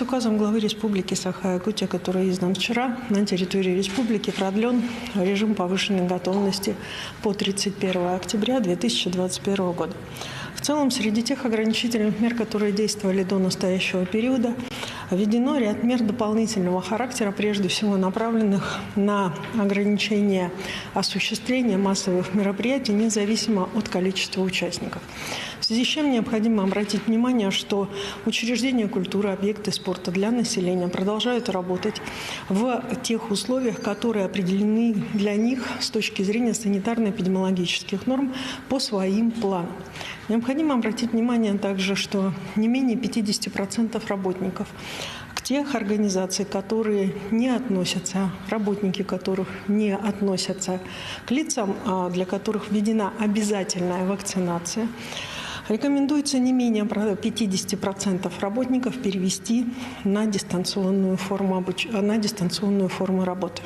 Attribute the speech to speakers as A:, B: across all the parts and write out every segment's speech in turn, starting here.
A: Указом главы Республики Саха-Якутия, который издан вчера, на территории республики продлен режим повышенной готовности по 31 октября 2021 года. В целом, среди тех ограничительных мер, которые действовали до настоящего периода, введено ряд мер дополнительного характера, прежде всего направленных на ограничение осуществления массовых мероприятий, независимо от количества участников. В связи с чем необходимо обратить внимание, что учреждения культуры, объекты спорта для населения продолжают работать в тех условиях, которые определены для них с точки зрения санитарно-эпидемиологических норм по своим планам. Необходимо обратить внимание также, что не менее 50% работников тех организаций, которые не относятся, работники которых не относятся к лицам, для которых введена обязательная вакцинация, рекомендуется не менее 50% работников перевести на дистанционную форму работы.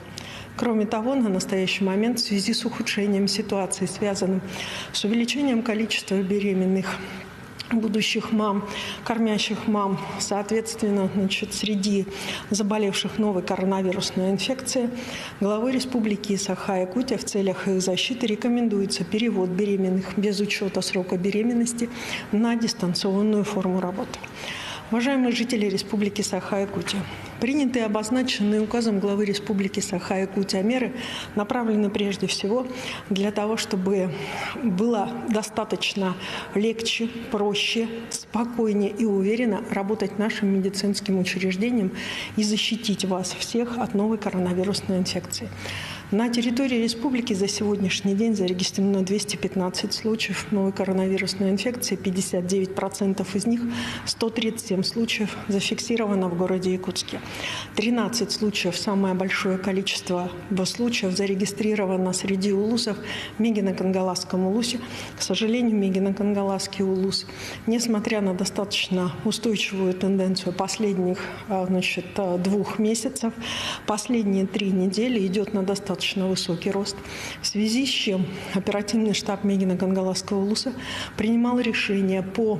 A: Кроме того, на настоящий момент в связи с ухудшением ситуации, связанным с увеличением количества беременных будущих мам, кормящих мам, соответственно, среди заболевших новой коронавирусной инфекцией, главой Республики Саха-Якутия в целях их защиты рекомендуется перевод беременных без учета срока беременности на дистанционную форму работы. Уважаемые жители Республики Саха-Якутия, принятые и обозначенные указом главы Республики Саха-Якутия меры направлены прежде всего для того, чтобы было достаточно легче, проще, спокойнее и уверенно работать нашим медицинским учреждениям и защитить вас всех от новой коронавирусной инфекции. На территории республики за сегодняшний день зарегистрировано 215 случаев новой коронавирусной инфекции, 59% из них, 137 случаев, зафиксировано в городе Якутске. 13 случаев, самое большое количество случаев, зарегистрировано среди улусов в Мегино-Кангаласском улусе. К сожалению, Мегино-Кангаласский улус, несмотря на достаточно устойчивую тенденцию последних 2 месяцев, последние 3 недели идет на достаточно высокий рост, в связи с чем оперативный штаб Мегино-Кангаласского улуса принимал решение по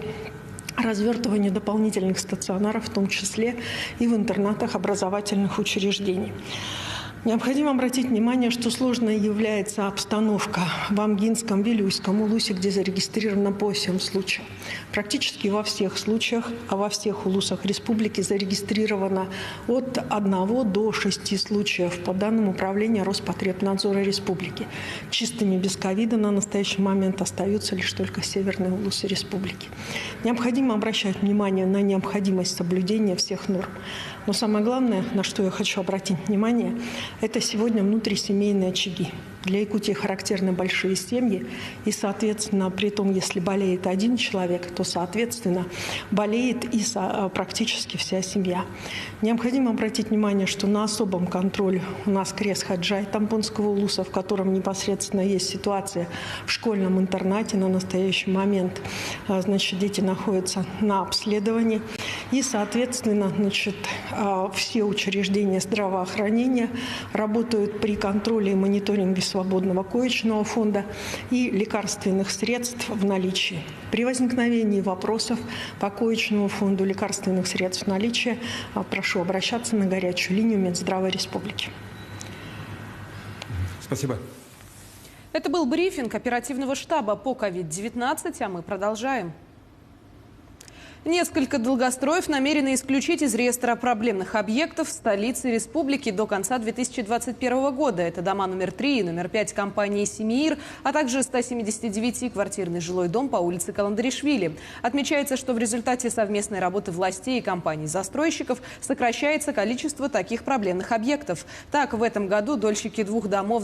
A: развертыванию дополнительных стационаров, в том числе и в интернатах образовательных учреждений. Необходимо обратить внимание, что сложной является обстановка в Амгинском, Вилюйском улусе, где зарегистрировано по 7 случаев. Практически во всех случаях, а во всех улусах республики зарегистрировано от 1 до 6 случаев по данным Управления Роспотребнадзора республики. Чистыми без ковида на настоящий момент остаются лишь только северные улусы республики. Необходимо обращать внимание на необходимость соблюдения всех норм. Но самое главное, на что я хочу обратить внимание, это сегодня внутрисемейные очаги. Для Якутии характерны большие семьи, и, соответственно, при том, если болеет один человек, то, соответственно, болеет и практически вся семья. Необходимо обратить внимание, что на особом контроле у нас Крес-Хаджай Тамбонского улуса, в котором непосредственно есть ситуация в школьном интернате. На настоящий момент дети находятся на обследовании. И, соответственно, все учреждения здравоохранения работают при контроле и мониторинге свободного коечного фонда и лекарственных средств в наличии. При возникновении вопросов по коечному фонду лекарственных средств в наличии прошу обращаться на горячую линию Минздрава Республики.
B: Спасибо.
C: Это был брифинг оперативного штаба по COVID-19, а мы продолжаем. Несколько долгостроев намерены исключить из реестра проблемных объектов в столице республики до конца 2021 года. Это дома номер 3 и номер 5 компании «Семиир», а также 179-квартирный жилой дом по улице Каландаришвили. Отмечается, что в результате совместной работы властей и компаний-застройщиков сокращается количество таких проблемных объектов. Так, в этом году дольщики 2 домов